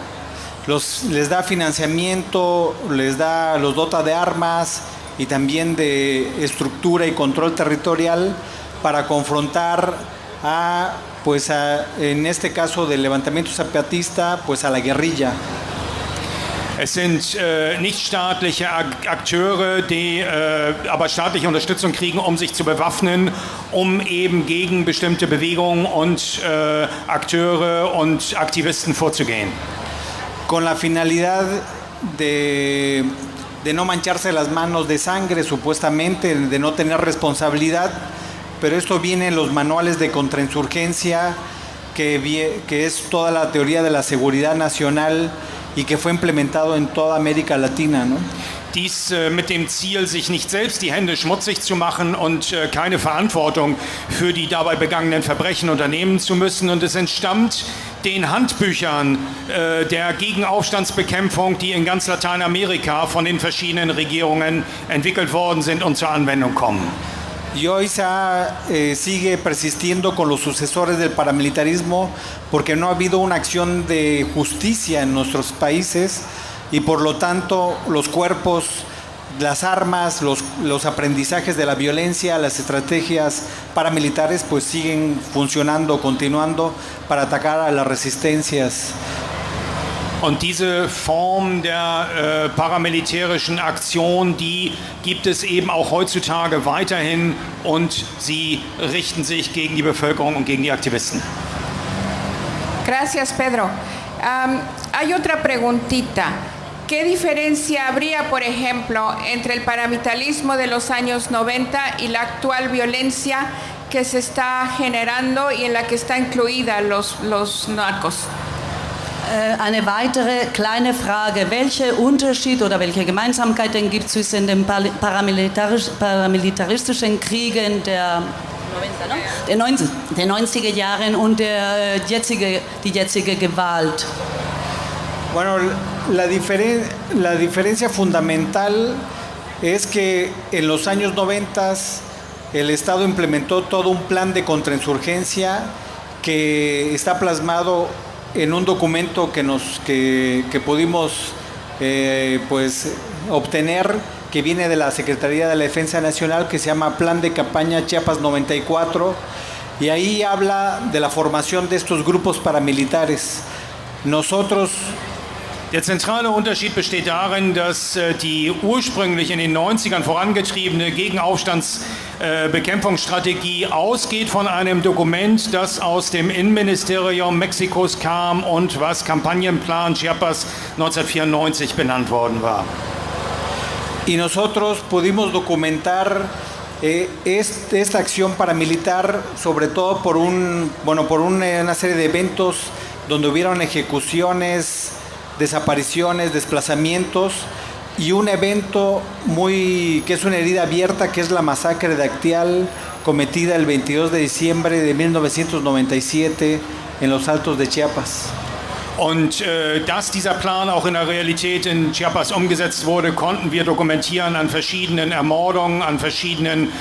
les da financiamiento, los dota de armas y también de estructura y control territorial para confrontar en este caso del levantamiento zapatista, pues a la guerrilla. Es sind nichtstaatliche Akteure, die aber staatliche Unterstützung kriegen, um sich zu bewaffnen, um eben gegen bestimmte Bewegungen und Akteure und Aktivisten vorzugehen. Con la finalidad de no mancharse las manos de sangre, supuestamente, de no tener responsabilidad, pero esto viene en los manuales de contrainsurgencia, que es toda la teoría de la seguridad nacional y que fue implementado en toda América Latina, ¿no? Dies mit dem Ziel, sich nicht selbst die Hände schmutzig zu machen und keine Verantwortung für die dabei begangenen Verbrechen unternehmen zu müssen. Und es entstammt den Handbüchern der Gegenaufstandsbekämpfung, die in ganz Lateinamerika von den verschiedenen Regierungen entwickelt worden sind und zur Anwendung kommen. Y hoy sigue persistiendo con los sucesores del paramilitarismo porque no ha habido una acción de justicia en nuestros países y por lo tanto los cuerpos, las armas, los aprendizajes de la violencia, las estrategias paramilitares pues siguen funcionando, continuando para atacar a las resistencias. Und diese Form der paramilitärischen Aktion, die gibt es eben auch heutzutage weiterhin und sie richten sich gegen die Bevölkerung und gegen die Aktivisten. Gracias, Pedro. Hay otra preguntita. ¿Qué diferencia habría, por ejemplo, entre el paramilitarismo de los años 90 y la actual violencia que se está generando y en la que está incluida los narcos? Eine weitere kleine Frage. Welche Unterschied oder welche Gemeinsamkeiten gibt es zwischen den paramilitaristischen Kriegen der 90er Jahren und die jetzige Gewalt? Bueno, la diferencia fundamental es que en los años 90 el Estado implementó todo un plan de contrainsurgencia que está plasmado en un documento que pudimos obtener, que viene de la Secretaría de la Defensa Nacional, que se llama Plan de Campaña Chiapas 94, y ahí habla de la formación de estos grupos paramilitares. Der zentrale Unterschied besteht darin, dass die ursprünglich in den 90ern vorangetriebene Gegenaufstandsbekämpfungsstrategie ausgeht von einem Dokument, das aus dem Innenministerium Mexikos kam und was Kampagnenplan Chiapas 1994 benannt worden war. Y nosotros pudimos documentar esta acción paramilitar, sobre todo por una serie de eventos donde hubieron ejecuciones, desapariciones, desplazamientos, y un evento que es una herida abierta, que es la masacre de Acteal, cometida el 22 de diciembre de 1997 en los Altos de Chiapas. Und dass dieser Plan auch in der Realität in Chiapas umgesetzt wurde, konnten wir dokumentieren an verschiedenen Ermordungen, an verschiedenen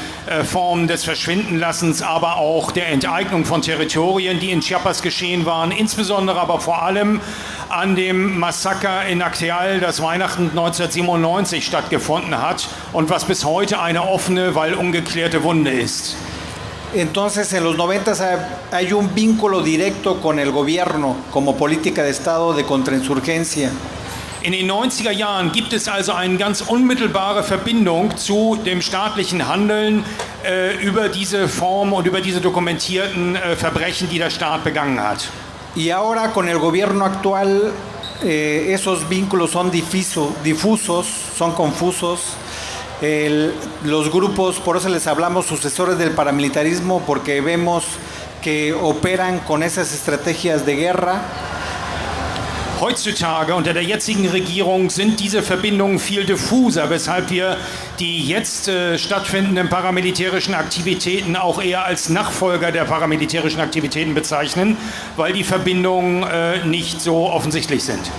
Formen des Verschwindenlassens, aber auch der Enteignung von Territorien, die in Chiapas geschehen waren, insbesondere aber vor allem an dem Massaker in Acteal, das Weihnachten 1997 stattgefunden hat und was bis heute eine offene, weil ungeklärte Wunde ist. Entonces, en los 90 hay un vínculo directo con el gobierno como política de Estado de contrainsurgencia. In den 90er Jahren gibt es also eine ganz unmittelbare Verbindung zu dem staatlichen Handeln über diese Form und über diese dokumentierten Verbrechen, die der Staat begangen hat. Y ahora con el gobierno actual esos vínculos son difusos, son confusos. Los grupos, por eso les hablamos sucesores del paramilitarismo, porque vemos que operan con esas estrategias de guerra. Heutzutage unter der jetzigen Regierung sind diese Verbindungen viel diffuser, weshalb wir die jetzt stattfindenden paramilitärischen Aktivitäten auch eher als Nachfolger der paramilitärischen Aktivitäten bezeichnen, weil die Verbindungen nicht so offensichtlich sind.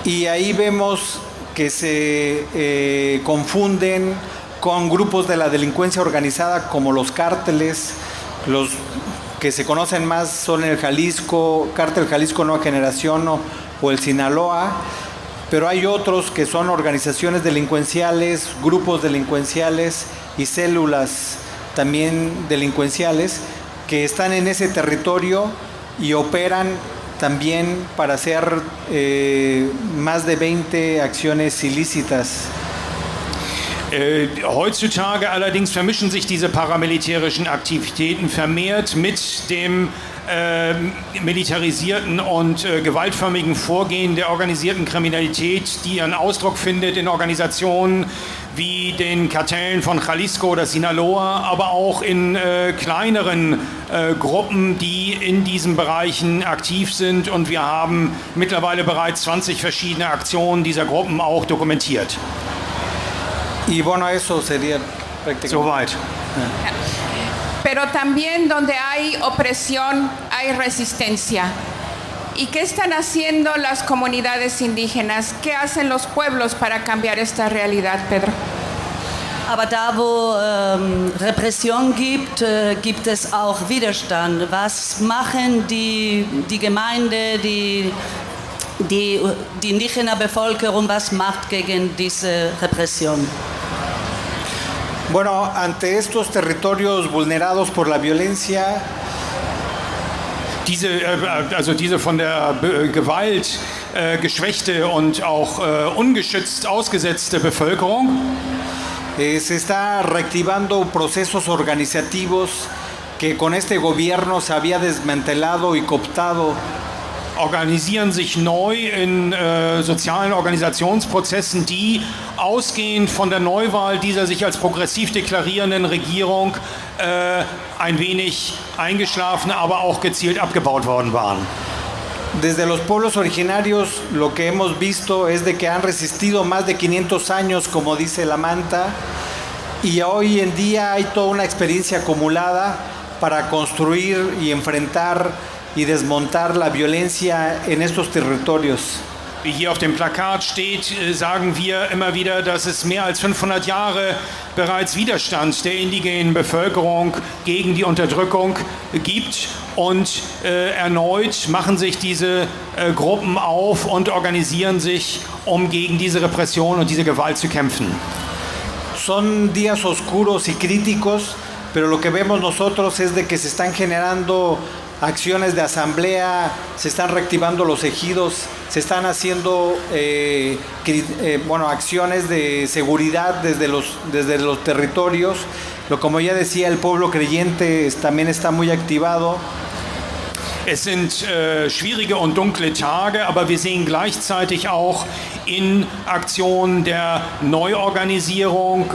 Y ahí vemos que se confunden con grupos de la delincuencia organizada como los cárteles. Los que se conocen más son el Cártel Jalisco Nueva Generación o el Sinaloa, pero hay otros que son organizaciones delincuenciales, grupos delincuenciales y células también delincuenciales que están en ese territorio y operan también para hacer más de 20 acciones ilícitas. Heutzutage allerdings vermischen sich diese paramilitärischen Aktivitäten vermehrt mit dem militarisierten und gewaltförmigen Vorgehen der organisierten Kriminalität, die ihren Ausdruck findet in Organisationen wie den Kartellen von Jalisco oder Sinaloa, aber auch in kleineren Gruppen, die in diesen Bereichen aktiv sind. Und wir haben mittlerweile bereits 20 verschiedene Aktionen dieser Gruppen auch dokumentiert. Y bueno, eso sería prácticamente. Soweit. Ja. Pero también donde hay opresión hay resistencia. ¿Y qué están haciendo las comunidades indígenas? ¿Qué hacen los pueblos para cambiar esta realidad, Pedro? Aber da, wo Repression gibt, gibt es auch Widerstand. Was machen die Gemeinde, die indigene Bevölkerung, was macht gegen diese Repression? Bueno, ante estos territorios vulnerados por la violencia, diese von der Gewalt geschwächte und auch ungeschützt ausgesetzte Bevölkerung, se está reactivando procesos organizativos que con este gobierno se había desmantelado y cooptado. organisieren sich neu in sozialen Organisationsprozessen, die ausgehend von der Neuwahl dieser sich als progressiv deklarierenden Regierung ein wenig eingeschlafen, aber auch gezielt abgebaut worden waren. Desde los pueblos originarios lo que hemos visto es de que han resistido más de 500 años, como dice la manta, y hoy en día hay toda una experiencia acumulada para construir y enfrentar y desmontar la violencia en estos territorios. Wie hier auf dem Plakat steht, sagen wir immer wieder, dass es mehr als 500 Jahre bereits Widerstand der indigenen Bevölkerung gegen die Unterdrückung gibt. Und erneut machen sich diese Gruppen auf und organisieren sich, um gegen diese Repression und diese Gewalt zu kämpfen. Son días oscuros y críticos, pero lo que vemos nosotros es de que se están generando acciones de asamblea, se están reactivando los ejidos, se están haciendo acciones de seguridad desde los territorios. Como ya decía, el pueblo creyente también está muy activado. Es sind schwierige und dunkle Tage, aber wir sehen gleichzeitig auch in Aktionen der Neuorganisierung,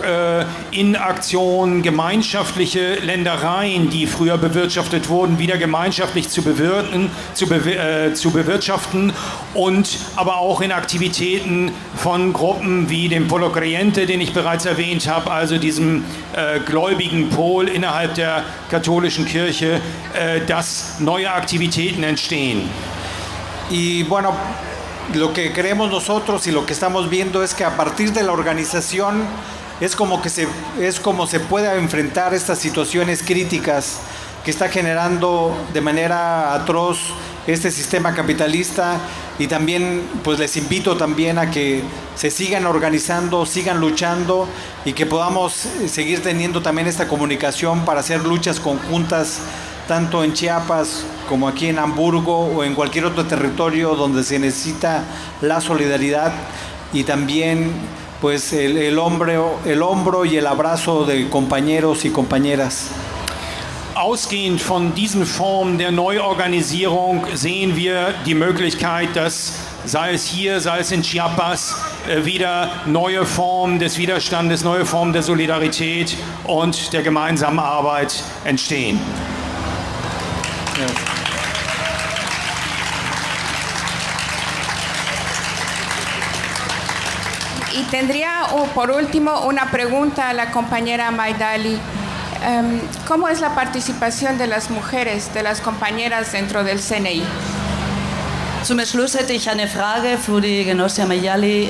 in Aktionen gemeinschaftliche Ländereien, die früher bewirtschaftet wurden, wieder gemeinschaftlich zu bewirtschaften und aber auch in Aktivitäten von Gruppen wie dem Polo Creyente, den ich bereits erwähnt habe, also diesem gläubigen Pol innerhalb der katholischen Kirche, dass neue Aktivitäten entstehen. Y bueno, lo que creemos nosotros y lo que estamos viendo es que a partir de la organización es como se puede enfrentar estas situaciones críticas que está generando de manera atroz este sistema capitalista, y también pues les invito también a que se sigan organizando, sigan luchando y que podamos seguir teniendo también esta comunicación para hacer luchas conjuntas tanto en Chiapas como aquí en Hamburgo o en cualquier otro territorio donde se necesita la solidaridad y también pues el hombro y el abrazo de compañeros y compañeras. Ausgehend von diesen Formen der Neuorganisierung sehen wir die Möglichkeit, dass, sei es hier, sei es in Chiapas, wieder neue Formen des Widerstandes, neue Formen der Solidarität und der gemeinsamen Arbeit entstehen. Ja. Y tendría por último una pregunta a la compañera Maidali. ¿Cómo es la participación de las mujeres, de las compañeras dentro del CNI? Zum Schluss hätte ich eine Frage für die Genossin Maidali.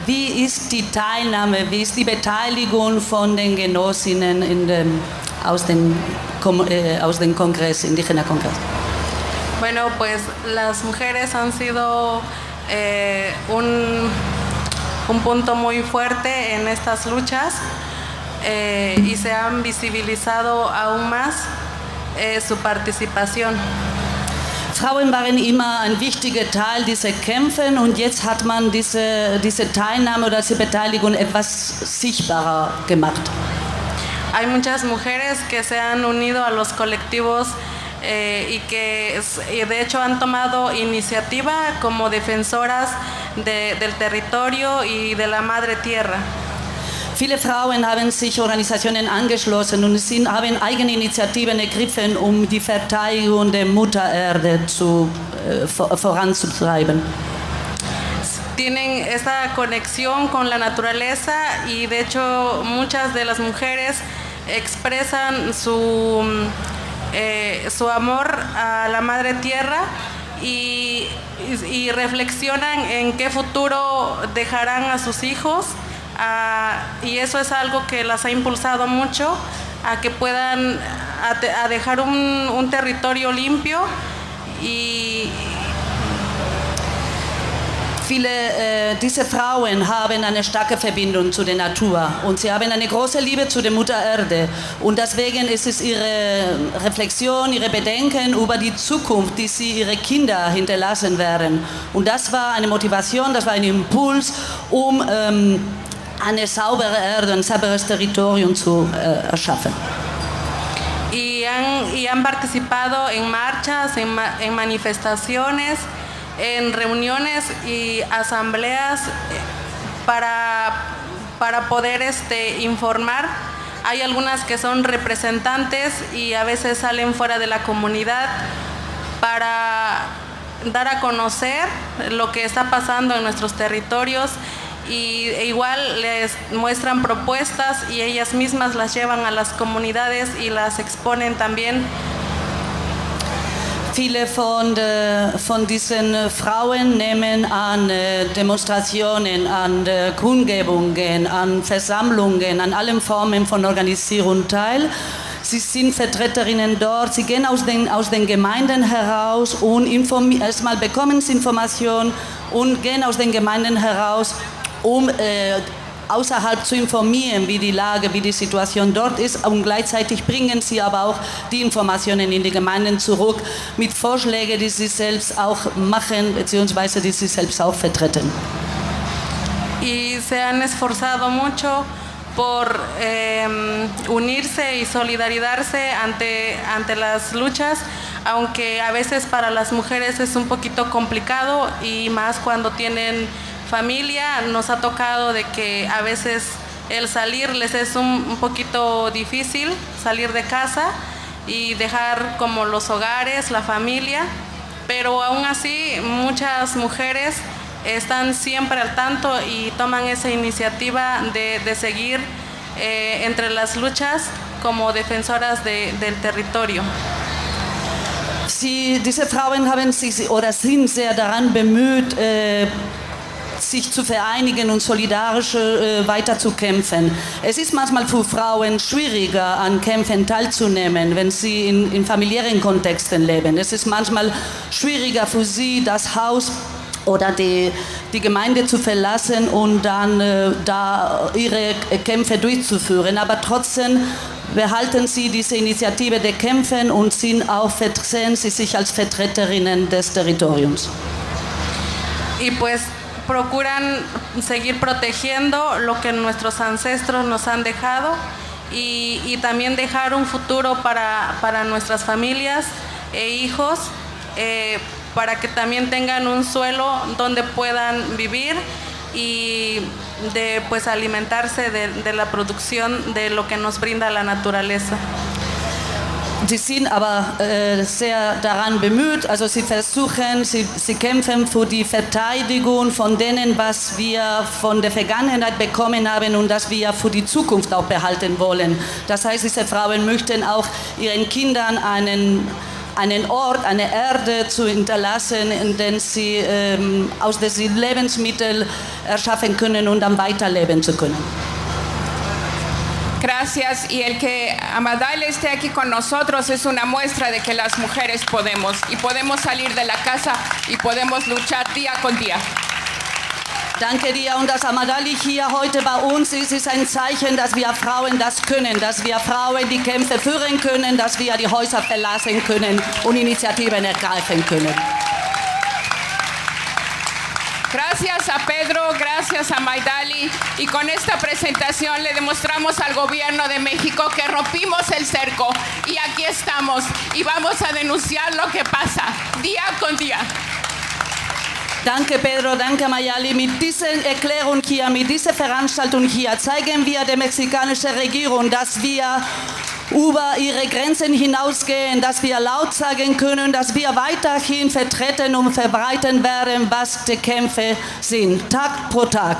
Wie ist die Teilnahme, wie ist die Beteiligung von den Genossinnen aus dem Kongress, indígena Kongress? Bueno, pues las mujeres han sido un punto muy fuerte en estas luchas. Y se han visibilizado aún más su participación. Frauen waren immer ein wichtiger Teil dieser Kämpfe und jetzt hat man diese Teilnahme oder diese Beteiligung etwas sichtbarer gemacht. Hay muchas mujeres que se han unido a los colectivos y que de hecho han tomado iniciativa como defensoras del territorio y de la madre tierra. Viele Frauen haben sich Organisationen angeschlossen und haben eigene Initiativen ergriffen, die Verteidigung der Mutter Erde voranzutreiben. Tienen esa conexión con la naturaleza y de hecho muchas de las mujeres expresan su amor a la madre tierra y reflexionan en qué futuro dejarán a sus hijos. Y eso es algo que las ha impulsado mucho a que puedan a dejar un territorio limpio y viele diese Frauen haben eine starke Verbindung zu der Natur und sie haben eine große Liebe zu der Mutter Erde und deswegen ist es ihre Reflexion, ihre Bedenken über die Zukunft, die sie ihre Kinder hinterlassen werden, und das war eine Motivation, das war ein Impuls, eine saubere Erde, ein sauberes Territorium zu erschaffen. Y han participado en marchas, en manifestaciones, en reuniones y asambleas para poder informar. Hay algunas que son representantes y a veces salen fuera de la comunidad para dar a conocer lo que está pasando en nuestros territorios. E igual les muestran propuestas y ellas mismas las llevan a las comunidades y las exponen también. Viele von diesen Frauen nehmen an Demonstrationen, an Kundgebungen, an Versammlungen, an allen Formen von Organisierung teil. Sie sind Vertreterinnen dort, sie gehen aus den Gemeinden heraus und erstmal bekommen sie Informationen und gehen aus den Gemeinden heraus, außerhalb zu informieren, wie die Lage, wie die Situation dort ist, und gleichzeitig bringen sie aber auch die Informationen in die Gemeinden zurück mit Vorschlägen, die sie selbst auch machen, beziehungsweise die sie selbst auch vertreten. Y se han esforzado mucho por unirse y solidarizarse ante las luchas. aunque a veces para las mujeres es un poquito complicado y más cuando tienen familia. Nos ha tocado de que a veces el salir les es un poquito difícil, salir de casa y dejar como los hogares, la familia, pero aún así muchas mujeres están siempre al tanto y toman esa iniciativa de seguir entre las luchas como defensoras del territorio. Diese Frauen haben sich oder sind sehr daran bemüht, sich zu vereinigen und solidarisch weiterzukämpfen. Es ist manchmal für Frauen schwieriger, an Kämpfen teilzunehmen, wenn sie in familiären Kontexten leben. Es ist manchmal schwieriger für sie, das Haus oder die Gemeinde zu verlassen und dann da ihre Kämpfe durchzuführen. Aber trotzdem behalten sie diese Initiative der Kämpfen und sehen sie sich als Vertreterinnen des Territoriums. Y pues procuran seguir protegiendo lo que nuestros ancestros nos han dejado y también dejar un futuro para nuestras familias e hijos, para que también tengan un suelo donde puedan vivir y de pues alimentarse de la producción de lo que nos brinda la naturaleza. Sie sind aber sehr daran bemüht, also sie kämpfen für die Verteidigung von denen, was wir von der Vergangenheit bekommen haben und das wir für die Zukunft auch behalten wollen. Das heißt, diese Frauen möchten auch ihren Kindern einen Ort, eine Erde zu hinterlassen, in dem sie aus der sie Lebensmittel erschaffen können und dann weiterleben zu können. Gracias, y el que Amadali esté aquí con nosotros es una muestra de que las mujeres podemos salir de la casa y podemos luchar día con día. Danke dir und dass Amadali hier heute bei uns ist ein Zeichen, dass wir Frauen das können, dass wir Frauen die Kämpfe führen können, dass wir die Häuser verlassen können und Initiativen ergreifen können. Gracias a Pedro, gracias a Maidali, y con esta presentación le demostramos al gobierno de México que rompimos el cerco y aquí estamos y vamos a denunciar lo que pasa día con día. Danke Pedro, danke Mayali. Mit dieser Erklärung hier, mit dieser Veranstaltung hier zeigen wir der mexikanischen Regierung, dass wir über ihre Grenzen hinausgehen, dass wir laut sagen können, dass wir weiterhin vertreten und verbreiten werden, was die Kämpfe sind, Tag pro Tag.